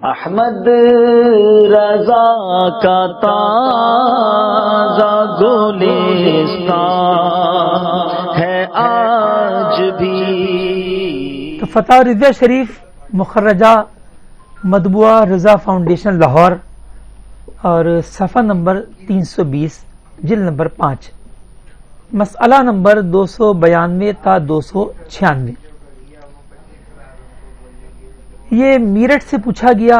احمد رضا کا تازہ گلستان ہے آج بھی. تو فتح رضویہ شریف مخرجہ مطبوعہ رضا فاؤنڈیشن لاہور اور صفحہ نمبر 320 جلد نمبر 5 مسئلہ نمبر 292 تا 296. یہ میرٹھ سے پوچھا گیا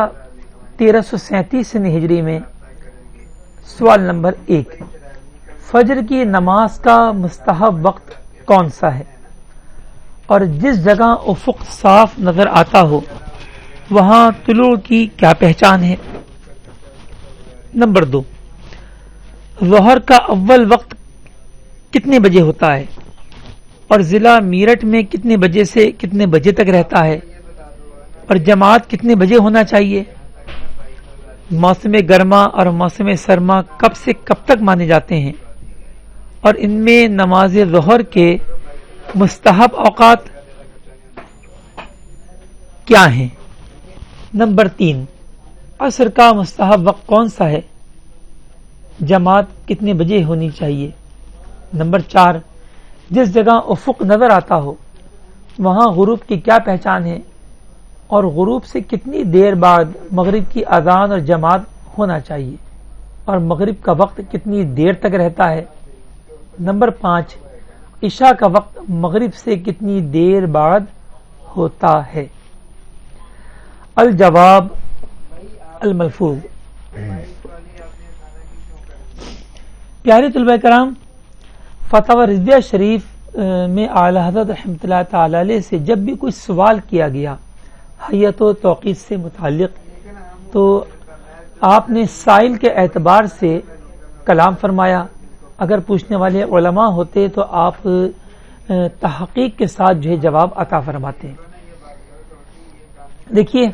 1337 ہجری میں. سوال نمبر 1، فجر کی نماز کا مستحب وقت کون سا ہے اور جس جگہ افق صاف نظر آتا ہو وہاں طلوع کی کیا پہچان ہے؟ نمبر 2، ظہر کا اول وقت کتنے بجے ہوتا ہے اور ضلع میرٹھ میں کتنے بجے سے کتنے بجے تک رہتا ہے اور جماعت کتنے بجے ہونا چاہیے؟ موسم گرما اور موسم سرما کب سے کب تک مانے جاتے ہیں اور ان میں نماز ظہر کے مستحب اوقات کیا ہیں؟ نمبر 3، عصر کا مستحب وقت کون سا ہے؟ جماعت کتنے بجے ہونی چاہیے؟ نمبر 4، جس جگہ افق نظر آتا ہو وہاں غروب کی کیا پہچان ہے اور غروب سے کتنی دیر بعد مغرب کی اذان اور جماعت ہونا چاہیے اور مغرب کا وقت کتنی دیر تک رہتا ہے؟ نمبر 5، عشاء کا وقت مغرب سے کتنی دیر بعد ہوتا ہے؟ الجواب الملفوظ. پیارے طلبہ کرام، فتح رضویہ شریف میں اعلی حضرت رحمۃ اللہ تعالی علیہ سے جب بھی کوئی سوال کیا گیا حیت و توقیت سے متعلق تو آپ نے سائل کے اعتبار سے کلام فرمایا. اگر پوچھنے والے علماء ہوتے تو آپ تحقیق کے ساتھ جو ہے جواب عطا فرماتے ہیں. دیکھیے،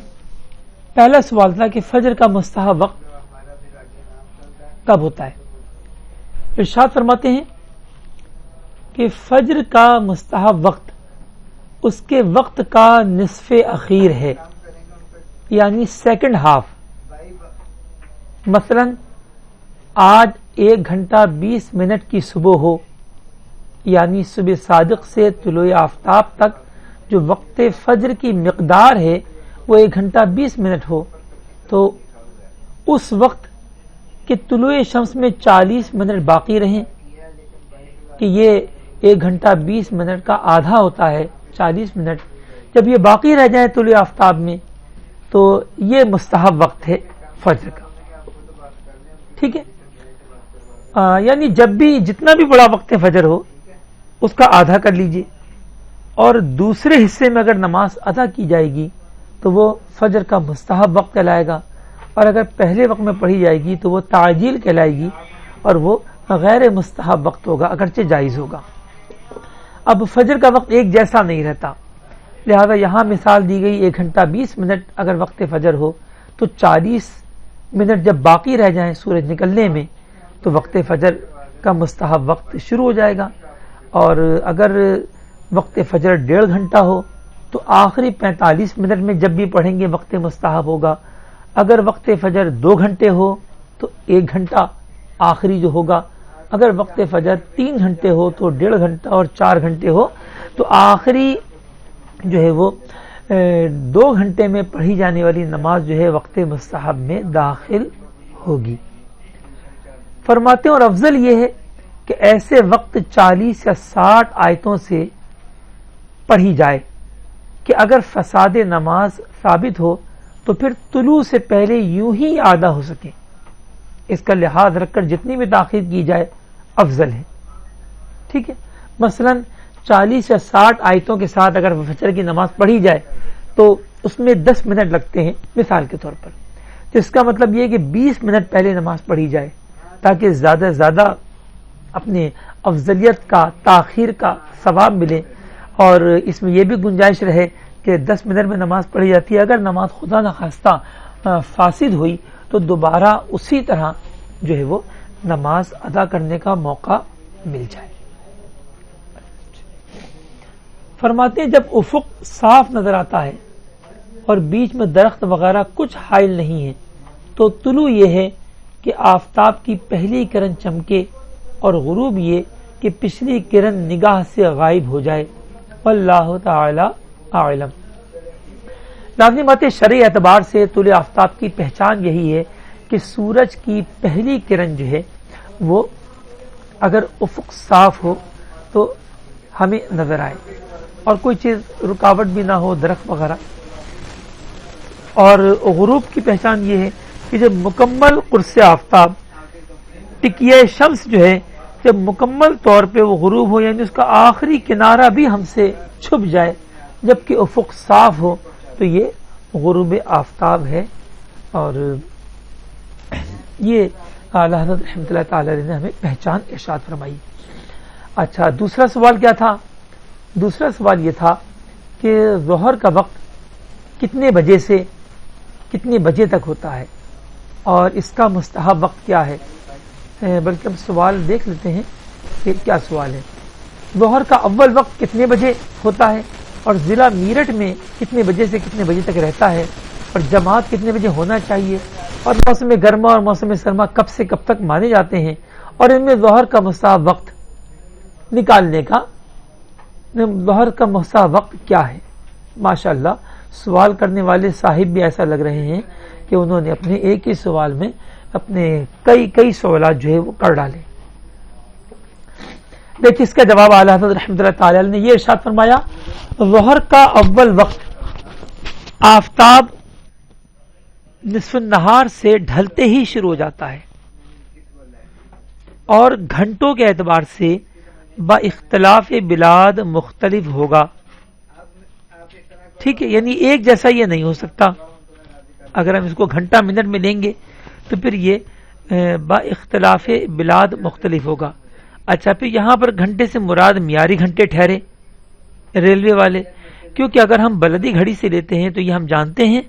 پہلا سوال تھا کہ فجر کا مستحب وقت کب ہوتا ہے. ارشاد فرماتے ہیں کہ فجر کا مستحب وقت اس کے وقت کا نصف اخیر ہے، یعنی سیکنڈ ہاف. مثلا آج 1 گھنٹہ 20 منٹ کی صبح ہو، یعنی صبح صادق سے طلوع آفتاب تک جو وقت فجر کی مقدار ہے وہ 1 گھنٹہ 20 منٹ ہو، تو اس وقت کہ طلوع شمس میں 40 منٹ باقی رہیں، کہ یہ 1 گھنٹہ 20 منٹ کا آدھا ہوتا ہے 40 منٹ، جب یہ باقی رہ جائے طلوع آفتاب میں تو یہ مستحب وقت ہے فجر کا. ٹھیک ہے، یعنی جب بھی جتنا بھی بڑا وقت فجر ہو اس کا آدھا کر لیجئے، اور دوسرے حصے میں اگر نماز ادا کی جائے گی تو وہ فجر کا مستحب وقت کہلائے گا، اور اگر پہلے وقت میں پڑھی جائے گی تو وہ تعجیل کہلائے گی اور وہ غیر مستحب وقت ہوگا اگرچہ جائز ہوگا. اب فجر کا وقت ایک جیسا نہیں رہتا، لہذا یہاں مثال دی گئی 1 گھنٹہ 20 منٹ اگر وقت فجر ہو تو 40 منٹ جب باقی رہ جائیں سورج نکلنے میں تو وقت فجر کا مستحب وقت شروع ہو جائے گا. اور اگر وقت فجر 1.5 گھنٹہ ہو تو آخری 45 منٹ میں جب بھی پڑھیں گے وقت مستحب ہوگا. اگر وقت فجر 2 گھنٹے ہو تو 1 گھنٹہ آخری جو ہوگا. اگر وقت فجر 3 گھنٹے ہو تو 1.5 گھنٹہ، اور 4 گھنٹے ہو تو آخری جو ہے وہ 2 گھنٹے میں پڑھی جانے والی نماز جو ہے وقت مستحب میں داخل ہوگی. فرماتے ہیں اور افضل یہ ہے کہ ایسے وقت 40 یا 60 آیتوں سے پڑھی جائے کہ اگر فساد نماز ثابت ہو تو پھر طلوع سے پہلے یوں ہی ادا ہو سکے. اس کا لحاظ رکھ کر جتنی بھی تاخیر کی جائے افضل ہے. ٹھیک ہے، مثلا 40 یا 60 آیتوں کے ساتھ اگر فجر کی نماز پڑھی جائے تو اس میں 10 منٹ لگتے ہیں مثال کے طور پر، تو اس کا مطلب یہ کہ 20 منٹ پہلے نماز پڑھی جائے تاکہ زیادہ سے زیادہ اپنے افضلیت کا تاخیر کا ثواب ملے، اور اس میں یہ بھی گنجائش رہے کہ 10 منٹ میں نماز پڑھی جاتی ہے، اگر نماز خدا نخواستہ فاسد ہوئی تو دوبارہ اسی طرح جو ہے وہ نماز ادا کرنے کا موقع مل جائے. فرماتے ہیں جب افق صاف نظر آتا ہے اور بیچ میں درخت وغیرہ کچھ حائل نہیں ہے، تو طلوع یہ ہے کہ آفتاب کی پہلی کرن چمکے، اور غروب یہ کہ پچھلی کرن نگاہ سے غائب ہو جائے۔ واللہ تعالی اعلم۔ لازمی بات ہے شرعی اعتبار سے طلوع آفتاب کی پہچان یہی ہے کہ سورج کی پہلی کرن جو ہے وہ اگر افق صاف ہو تو ہمیں نظر آئے اور کوئی چیز رکاوٹ بھی نہ ہو، درخت وغیرہ۔ اور غروب کی پہچان یہ ہے کہ جب مکمل قرص آفتاب ٹکیہ شمس جو ہے جب مکمل طور پہ وہ غروب ہو، یعنی اس کا آخری کنارہ بھی ہم سے چھپ جائے جبکہ افق صاف ہو، تو یہ غروب آفتاب ہے۔ اور یہ اعلیٰ حضرت رحمۃ اللہ تعالی نے ہمیں پہچان ارشاد فرمائی۔ اچھا، دوسرا سوال کیا تھا؟ دوسرا سوال یہ تھا کہ ظہر کا وقت کتنے بجے سے کتنے بجے تک ہوتا ہے اور اس کا مستحب وقت کیا ہے؟ بلکہ ہم سوال دیکھ لیتے ہیں کہ کیا سوال ہے۔ ظہر کا اول وقت کتنے بجے ہوتا ہے اور ضلع میرٹھ میں کتنے بجے سے کتنے بجے تک رہتا ہے اور جماعت کتنے بجے ہونا چاہیے، اور موسم گرما اور موسم سرما کب سے کب تک مانے جاتے ہیں، اور ان میں ظہر کا مستحب وقت نکالنے کا ظہر کا مستحب وقت کیا ہے؟ ماشاءاللہ سوال کرنے والے صاحب بھی ایسا لگ رہے ہیں کہ انہوں نے اپنے ایک ہی سوال میں اپنے کئی سوالات جو ہے وہ کر ڈالے۔ دیکھیں اس کا جواب اعلیٰ حضرت رحمۃ اللہ تعالی نے یہ ارشاد فرمایا، ظہر کا اول وقت آفتاب نصف النہار سے ڈھلتے ہی شروع ہو جاتا ہے اور گھنٹوں کے اعتبار سے با اختلاف بلاد مختلف ہوگا۔ ٹھیک ہے، یعنی ایک جیسا یہ نہیں ہو سکتا۔ اگر ہم اس کو گھنٹہ منٹ میں لیں گے تو پھر یہ با اختلاف بلاد مختلف ہوگا۔ اچھا، پھر یہاں پر گھنٹے سے مراد معیاری گھنٹے ٹھہرے ریلوے والے، کیونکہ اگر ہم بلدی گھڑی سے لیتے ہیں تو یہ ہم جانتے ہیں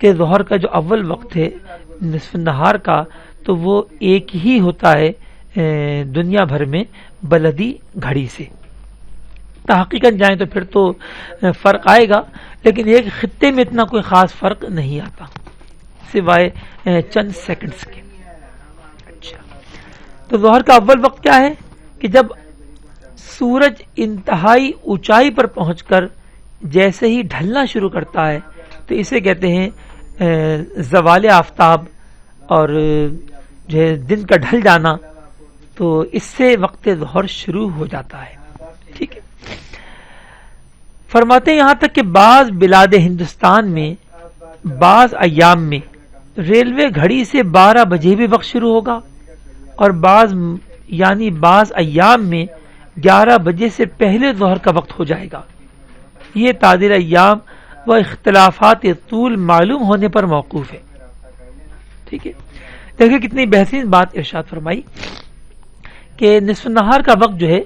کہ ظہر کا جو اول وقت ہے نصف نہار کا، تو وہ ایک ہی ہوتا ہے دنیا بھر میں بلدی گھڑی سے۔ تحقیقاً جائیں تو پھر تو فرق آئے گا، لیکن ایک خطے میں اتنا کوئی خاص فرق نہیں آتا سوائے چند سیکنڈز کے۔ اچھا، تو ظہر کا اول وقت کیا ہے کہ جب سورج انتہائی اونچائی پر پہنچ کر جیسے ہی ڈھلنا شروع کرتا ہے تو اسے کہتے ہیں زوال آفتاب، اور جو ہے دن کا ڈھل جانا، تو اس سے وقت ظہر شروع ہو جاتا ہے۔ ٹھیک ہے، فرماتے ہیں یہاں تک کہ بعض بلاد ہندوستان میں بعض ایام میں ریلوے گھڑی سے 12 بجے بھی وقت شروع ہوگا، اور بعض ایام میں 11 بجے سے پہلے ظہر کا وقت ہو جائے گا۔ یہ تعدیل ایام و اختلافات طول معلوم ہونے پر موقوف ہے۔ ٹھیک ہے، دیکھیں کتنی بہترین بات ارشاد فرمائی کہ نصف نہار کا وقت جو ہے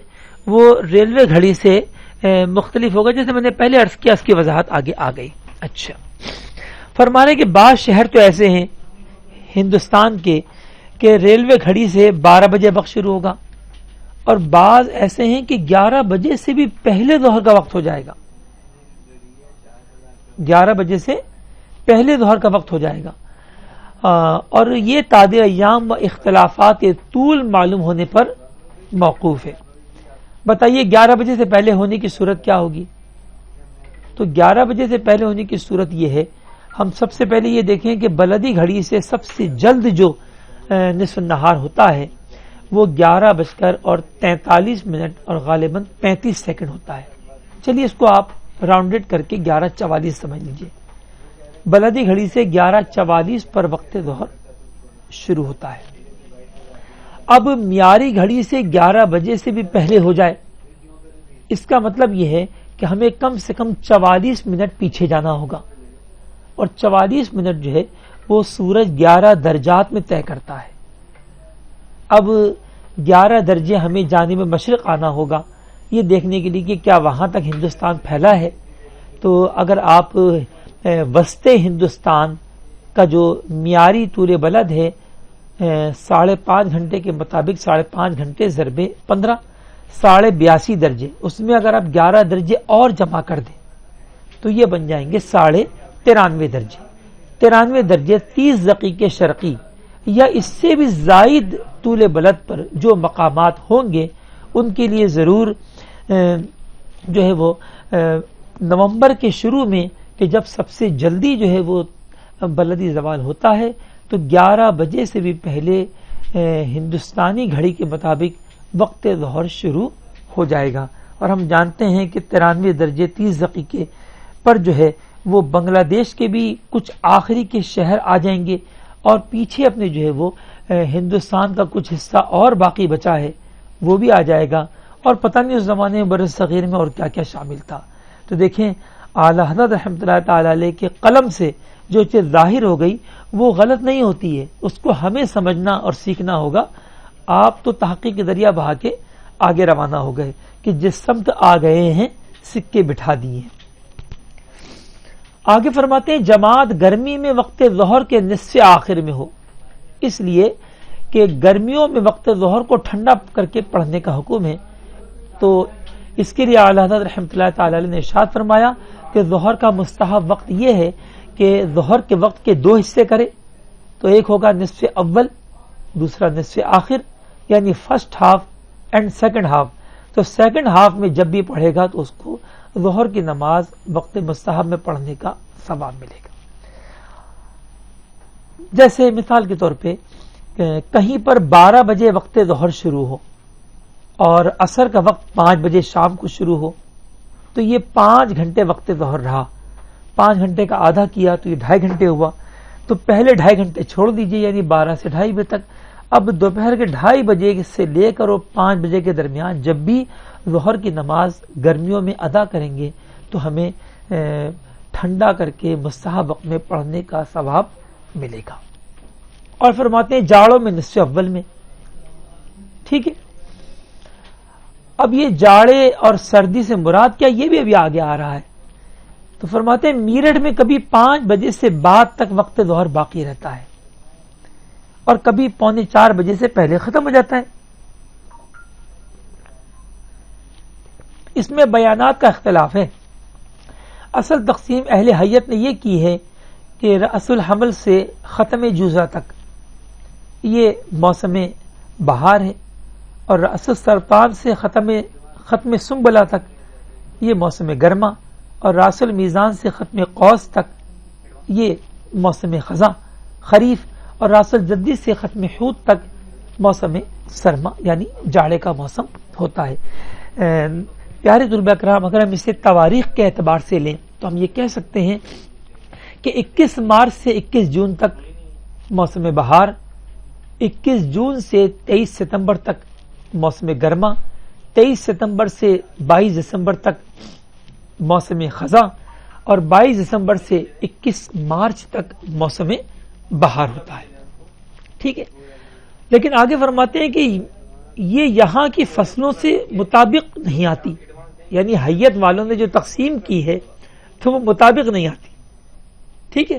وہ ریلوے گھڑی سے مختلف ہوگا، جیسے میں نے پہلے عرض کیا، اس کی وضاحت آگے آ گئی۔ اچھا، فرما رہے کہ بعض شہر تو ایسے ہیں ہندوستان کے کہ ریلوے گھڑی سے 12 بجے وقت شروع ہوگا، اور بعض ایسے ہیں کہ 11 بجے سے بھی پہلے ظہر کا وقت ہو جائے گا۔ 11 بجے سے پہلے ظہر کا وقت ہو جائے گا، اور یہ تعدیل ایام و اختلافات طول معلوم ہونے پر موقوف ہے۔ بتائیے 11 بجے سے پہلے ہونے کی صورت کیا ہوگی؟ تو 11 بجے سے پہلے ہونے کی صورت یہ ہے، ہم سب سے پہلے یہ دیکھیں کہ بلدی گھڑی سے سب سے جلد جو نصف النہار ہوتا ہے وہ 11:43 اور غالباً 35 سیکنڈ ہوتا ہے۔ چلیے اس کو آپ راؤنڈڈ کر کے 11:44 سمجھ لیجئے۔ بلدی گھڑی سے 11:44 پر وقت ظہر شروع ہوتا ہے۔ اب معیاری گھڑی سے 11 بجے سے بھی پہلے ہو جائے، اس کا مطلب یہ ہے کہ ہمیں کم سے کم 44 منٹ پیچھے جانا ہوگا، اور 44 منٹ جو ہے وہ سورج 11 درجات میں طے کرتا ہے۔ اب 11 درجے ہمیں جانب مشرق آنا ہوگا یہ دیکھنے کے لیے کہ کیا وہاں تک ہندوستان پھیلا ہے۔ تو اگر آپ وسط ہندوستان کا جو معیاری طول بلد ہے 5.5 گھنٹے کے مطابق 5.5 گھنٹے ضرب 15 82 درجے، اس میں اگر آپ 11 درجے اور جمع کر دیں تو یہ بن جائیں گے 93 درجے 93 درجے 30 دقیقے شرقی یا اس سے بھی زائد طول بلد پر جو مقامات ہوں گے ان کے لیے ضرور جو ہے وہ نومبر کے شروع میں کہ جب سب سے جلدی جو ہے وہ بلدی زوال ہوتا ہے تو 11 بجے سے بھی پہلے ہندوستانی گھڑی کے مطابق وقت ظہر شروع ہو جائے گا. اور ہم جانتے ہیں کہ 93 درجے 30 دقیقے پر جو ہے وہ بنگلہ دیش کے بھی کچھ آخری کے شہر آ جائیں گے اور پیچھے اپنے جو ہے وہ ہندوستان کا کچھ حصہ اور باقی بچا ہے وہ بھی آ جائے گا. اور پتہ نہیں اس زمانے میں برصغیر میں اور کیا کیا شامل تھا. تو دیکھیں اعلیٰ حضرت رحمۃ اللہ تعالی علیہ کے قلم سے جو چیز ظاہر ہو گئی وہ غلط نہیں ہوتی ہے, اس کو ہمیں سمجھنا اور سیکھنا ہوگا. آپ تو تحقیق کے دریا بہا کے آگے روانہ ہو گئے کہ جس سمت آ گئے ہیں سکے بٹھا دیے. آگے فرماتے ہیں جماعت گرمی میں وقت ظہر کے نصف آخر میں ہو, اس لیے کہ گرمیوں میں وقت ظہر کو ٹھنڈا کر کے پڑھنے کا حکم ہے. تو اس کے لیے اعلیٰ حضرت رحمۃ اللہ تعالی علیہ نے ارشاد فرمایا کہ ظہر کا مستحب وقت یہ ہے کہ ظہر کے وقت کے 2 حصے کرے. تو ایک ہوگا نصف اول, دوسرا نصف آخر, یعنی first half and second half. تو سیکنڈ ہاف میں جب بھی پڑھے گا تو اس کو ظہر کی نماز وقت مستحب میں پڑھنے کا ثواب ملے گا. جیسے مثال کے طور پہ کہیں پر 12 بجے وقت ظہر شروع ہو اور عصر کا وقت 5 بجے شام کو شروع ہو تو یہ 5 گھنٹے وقت ظہر رہا. 5 گھنٹے کا آدھا کیا تو یہ 2.5 گھنٹے ہوا. تو پہلے 2.5 گھنٹے چھوڑ دیجئے یعنی 12 سے 2.5 بجے تک. اب دوپہر کے 2.5 بجے سے لے کر 5 بجے کے درمیان جب بھی ظہر کی نماز گرمیوں میں ادا کریں گے تو ہمیں ٹھنڈا کر کے مستحب وقت میں پڑھنے کا ثواب ملے گا. اور فرماتے ہیں جاڑوں میں نصف اول میں. ٹھیک ہے, اب یہ جاڑے اور سردی سے مراد کیا یہ بھی ابھی آگے آ رہا ہے. تو فرماتے ہیں میرٹھ میں کبھی 5 بجے سے بعد تک وقت ظہر باقی رہتا ہے اور کبھی 3:45 بجے سے پہلے ختم ہو جاتا ہے. اس میں بیانات کا اختلاف ہے. اصل تقسیم اہل حیت نے یہ کی ہے کہ رأس الحمل سے ختم جوزہ تک یہ موسم بہار ہے اور رأس السرطان سے ختم سنبلہ تک یہ موسم گرما اور راس المیزان سے ختم قوس تک یہ موسم خزاں خریف اور راس الجدی سے ختم حوت تک موسم سرما یعنی جاڑے کا موسم ہوتا ہے. پیارے طلباء کرام, اگر ہم اسے تواریخ کے اعتبار سے لیں تو ہم یہ کہہ سکتے ہیں کہ 21 مارچ سے 21 جون تک موسم بہار, 21 جون سے 23 ستمبر تک موسم گرما, 23 ستمبر سے 22 دسمبر تک موسم خزاں اور 22 دسمبر سے 21 مارچ تک موسم بہار ہوتا ہے. ٹھیک ہے, لیکن آگے فرماتے ہیں کہ یہ یہاں کی فصلوں سے مطابق نہیں آتی, یعنی حیت والوں نے جو تقسیم کی ہے تو وہ مطابق نہیں آتی. ٹھیک ہے,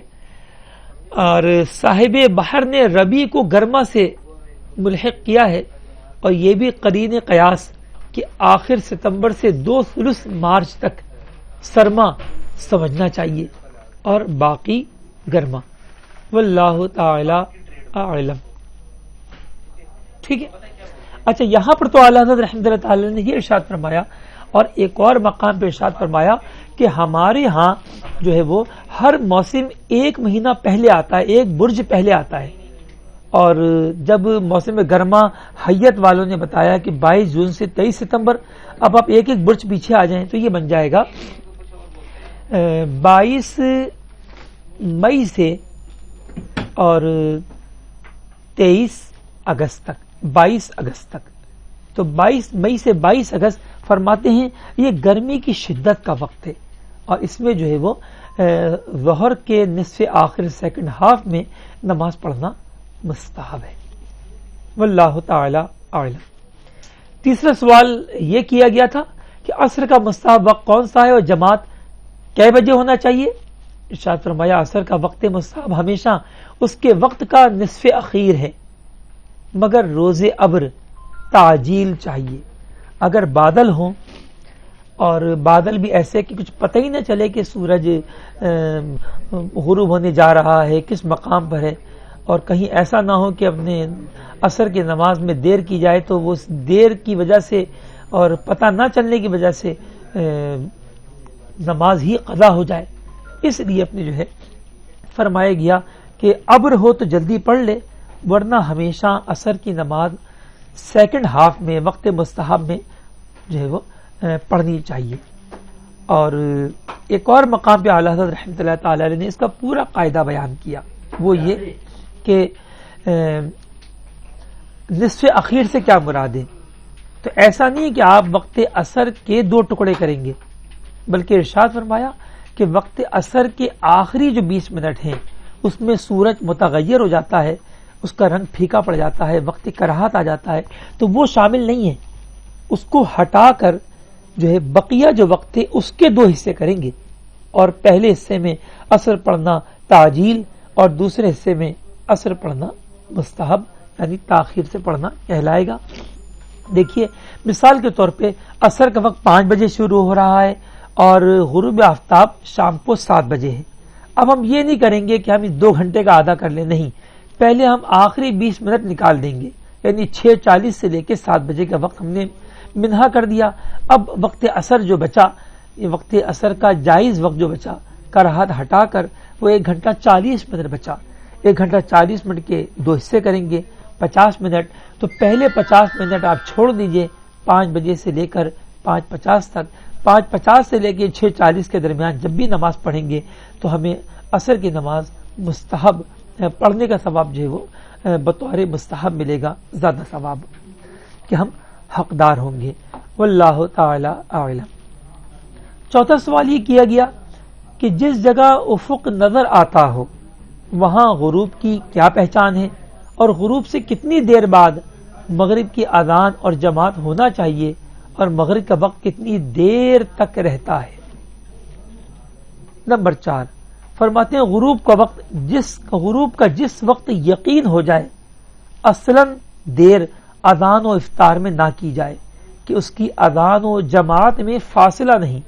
اور صاحب بحر نے ربیع کو گرما سے ملحق کیا ہے اور یہ بھی قرین قیاس کہ آخر ستمبر سے 2 مارچ تک سرما سمجھنا چاہیے اور باقی گرما. واللہ تعالی اعلم. ٹھیک ہے, اچھا یہاں پر تو اعلیٰ حضرت رحمۃ اللہ تعالی نے یہ ارشاد فرمایا اور ایک اور مقام پہ ارشاد فرمایا کہ ہمارے ہاں جو ہے وہ ہر موسم 1 مہینہ پہلے آتا ہے, ایک برج پہلے آتا ہے. اور جب موسم گرما حیت والوں نے بتایا کہ 22 جون سے 23 ستمبر, اب آپ ایک برج پیچھے آ جائیں تو یہ بن جائے گا 22 مئی سے اور 23 اگست تک, 22 اگست تک. تو 22 مئی سے 22 اگست فرماتے ہیں یہ گرمی کی شدت کا وقت ہے اور اس میں جو ہے وہ ظہر کے نصف آخر سیکنڈ ہاف میں نماز پڑھنا مستحب ہے. واللہ تعالی اعلم. تیسرا سوال یہ کیا گیا تھا کہ عصر کا مستحب وقت کون سا ہے اور جماعت کئے بجے ہونا چاہیے. ارشاد فرمایا عصر کا وقت مستحب ہمیشہ اس کے وقت کا نصف اخیر ہے مگر روز ابر تعجیل چاہیے. اگر بادل ہوں اور بادل بھی ایسے کہ کچھ پتہ ہی نہ چلے کہ سورج غروب ہونے جا رہا ہے، کس مقام پر ہے، اور کہیں ایسا نہ ہو کہ اپنے عصر کی نماز میں دیر کی جائے تو وہ دیر کی وجہ سے اور پتہ نہ چلنے کی وجہ سے نماز ہی قضا ہو جائے. اس لیے اپنے جو ہے فرمایا گیا کہ ابر ہو تو جلدی پڑھ لے، ورنہ ہمیشہ عصر کی نماز سیکنڈ ہاف میں وقت مستحب میں جو ہے وہ پڑھنی چاہیے. اور ایک اور مقام پہ اعلیٰ حضرت رحمۃ اللہ تعالی علیہ نے اس کا پورا قاعدہ بیان کیا، وہ یہ کہ نصف اخیر سے کیا مراد ہے. تو ایسا نہیں کہ آپ وقت عصر کے 2 ٹکڑے کریں گے، بلکہ ارشاد فرمایا کہ وقت عصر کے آخری جو 20 منٹ ہیں اس میں سورج متغیر ہو جاتا ہے، اس کا رنگ پھیکا پڑ جاتا ہے، وقت کراہت آ جاتا ہے، تو وہ شامل نہیں ہے. اس کو ہٹا کر جو ہے بقیہ جو وقت ہے اس کے 2 حصے کریں گے، اور پہلے حصے میں عصر پڑھنا تعجیل اور دوسرے حصے میں عصر پڑھنا مستحب یعنی تاخیر سے پڑھنا کہلائے گا. دیکھیے مثال کے طور پہ عصر کا وقت 5 بجے شروع ہو رہا ہے اور غروب آفتاب شام کو 7 بجے ہے. اب ہم یہ نہیں کریں گے کہ ہم 2 گھنٹے کا آدھا کر لیں، نہیں، پہلے ہم آخری 20 منٹ نکال دیں گے، یعنی 6:40 سے لے کے 7 بجے کا وقت ہم نے منہا کر دیا. اب وقت عصر جو بچا، یہ وقت عصر کا جائز وقت جو بچا کراہت ہٹا کر وہ 1 گھنٹہ 40 منٹ بچا. 1 گھنٹہ 40 منٹ کے 2 حصے کریں گے، 50 منٹ. تو پہلے 50 منٹ آپ چھوڑ دیجئے 5 بجے سے لے کر 5:50 تک. 5:50 سے لے کے 6:40 کے درمیان جب بھی نماز پڑھیں گے تو ہمیں عصر کی نماز مستحب پڑھنے کا ثواب جو ہے وہ بطور مستحب ملے گا، زیادہ ثواب کہ ہم حقدار ہوں گے. واللہ تعالی اعلم. چوتھا سوال یہ کیا گیا کہ جس جگہ افق نظر آتا ہو وہاں غروب کی کیا پہچان ہے، اور غروب سے کتنی دیر بعد مغرب کی اذان اور جماعت ہونا چاہیے، اور مغرب کا وقت کتنی دیر تک رہتا ہے. نمبر 4 فرماتے ہیں غروب کا جس وقت یقین ہو جائے اصلاً دیر اذان و افطار میں نہ کی جائے، کہ اس کی اذان و جماعت میں فاصلہ نہیں،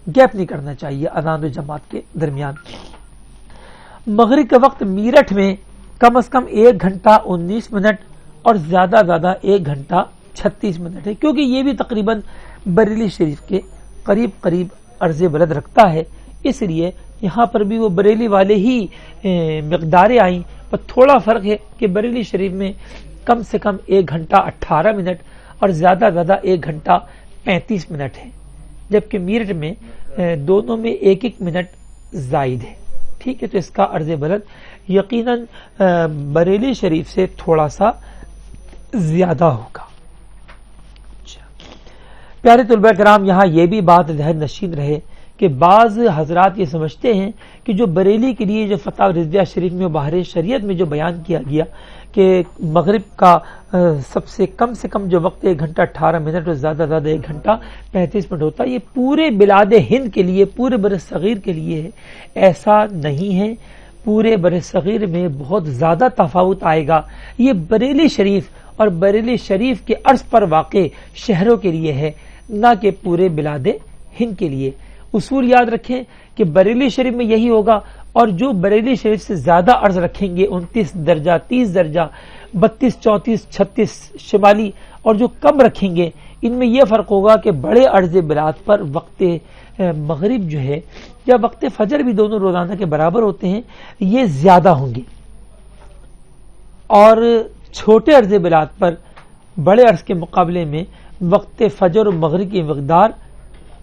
گیپ نہیں کرنا چاہیے اذان و جماعت کے درمیان. مغرب کا وقت میرٹھ میں کم از کم 1 گھنٹہ 19 منٹ اور زیادہ 1 گھنٹہ 36 منٹ ہے، کیونکہ یہ بھی تقریباً بریلی شریف کے قریب عرض بلد رکھتا ہے. اس لیے یہاں پر بھی وہ بریلی والے ہی مقداریں آئیں، پر تھوڑا فرق ہے کہ بریلی شریف میں کم سے کم 1 گھنٹہ 18 منٹ اور زیادہ 1 گھنٹہ 35 منٹ ہے، جبکہ میرٹھ میں دونوں میں 1 منٹ زائد ہے. ٹھیک ہے، تو اس کا عرض بلد یقیناً بریلی شریف سے تھوڑا سا زیادہ ہوگا. پیارے طلباء کرام، یہاں یہ بھی بات ذہن نشین رہے کہ بعض حضرات یہ سمجھتے ہیں کہ جو بریلی کے لیے جو فتح رضویہ شریف میں باہر شریعت میں جو بیان کیا گیا کہ مغرب کا سب سے کم جو وقت 1 گھنٹہ 18 منٹ اور زیادہ 1 گھنٹہ 35 منٹ ہوتا ہے، یہ پورے بلاد ہند کے لیے، پورے بر صغیر کے لیے ہے. ایسا نہیں ہے، پورے بر صغیر میں بہت زیادہ تفاوت آئے گا. یہ بریلی شریف اور بریلی شریف کے عرض پر واقع شہروں کے لیے ہے، نہ کہ پورے بلاد ہند کے لیے. اصول یاد رکھیں کہ بریلی شریف میں یہی ہوگا، اور جو بریلی شریف سے زیادہ عرض رکھیں گے 29 درجہ 30 درجہ 32 34 36 شمالی، اور جو کم رکھیں گے ان میں یہ فرق ہوگا کہ بڑے عرض بلاد پر وقت مغرب جو ہے یا وقت فجر بھی دونوں روزانہ کے برابر ہوتے ہیں، یہ زیادہ ہوں گے، اور چھوٹے عرض بلاد پر بڑے عرض کے مقابلے میں وقت فجر و مغرب کی مقدار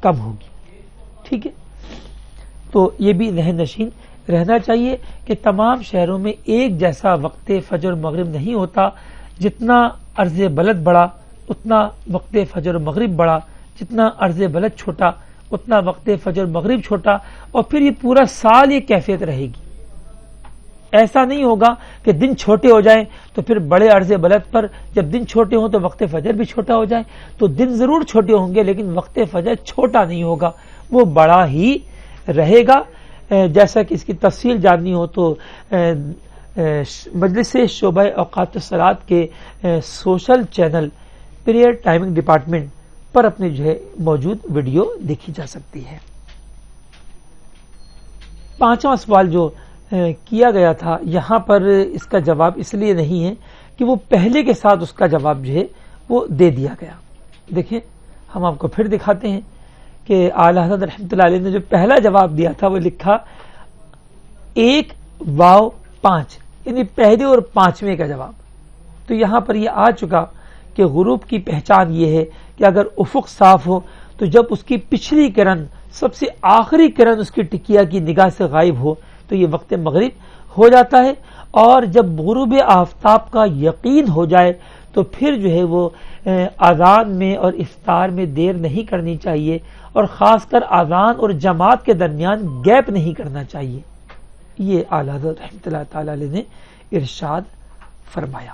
کم ہوگی. ٹھیک ہے، تو یہ بھی ذہن نشین رہنا چاہیے کہ تمام شہروں میں ایک جیسا وقت فجر و مغرب نہیں ہوتا. جتنا عرض بلد بڑا اتنا وقت فجر و مغرب بڑا، جتنا عرض بلد چھوٹا اتنا وقت فجر و مغرب چھوٹا، اور پھر یہ پورا سال یہ کیفیت رہے گی. ایسا نہیں ہوگا کہ دن چھوٹے ہو جائیں تو پھر بڑے عرض بلد پر جب دن چھوٹے ہوں تو وقت فجر بھی چھوٹا ہو جائے. تو دن ضرور چھوٹے ہوں گے لیکن وقت فجر چھوٹا نہیں ہوگا، وہ بڑا ہی رہے گا. جیسا کہ اس کی تفصیل جاننی ہو تو مجلس شعبہ اوقات الصلاۃ کے social channel prayer timing department پر اپنے جو ہے موجود ویڈیو دیکھی جا سکتی ہے۔ پانچواں سوال جو کیا گیا تھا، یہاں پر اس کا جواب اس لیے نہیں ہے کہ وہ پہلے کے ساتھ اس کا جواب جو ہے وہ دے دیا گیا۔ دیکھیں ہم آپ کو پھر دکھاتے ہیں کہ اعلیٰ حضرت رحمۃ اللہ علیہ نے جو پہلا جواب دیا تھا وہ لکھا 1 واو 5، یعنی پہلے اور پانچویں کا جواب۔ تو یہاں پر یہ آ چکا کہ غروب کی پہچان یہ ہے کہ اگر افق صاف ہو تو جب اس کی پچھلی کرن سب سے آخری کرن اس کی ٹکیا کی نگاہ سے غائب ہو تو یہ وقت مغرب ہو جاتا ہے، اور جب غروب آفتاب کا یقین ہو جائے تو پھر جو ہے وہ اذان میں اور افطار میں دیر نہیں کرنی چاہیے، اور خاص کر اذان اور جماعت کے درمیان گیپ نہیں کرنا چاہیے۔ یہ اعلیٰ حضرت رحمۃ اللہ تعالی علیہ نے ارشاد فرمایا۔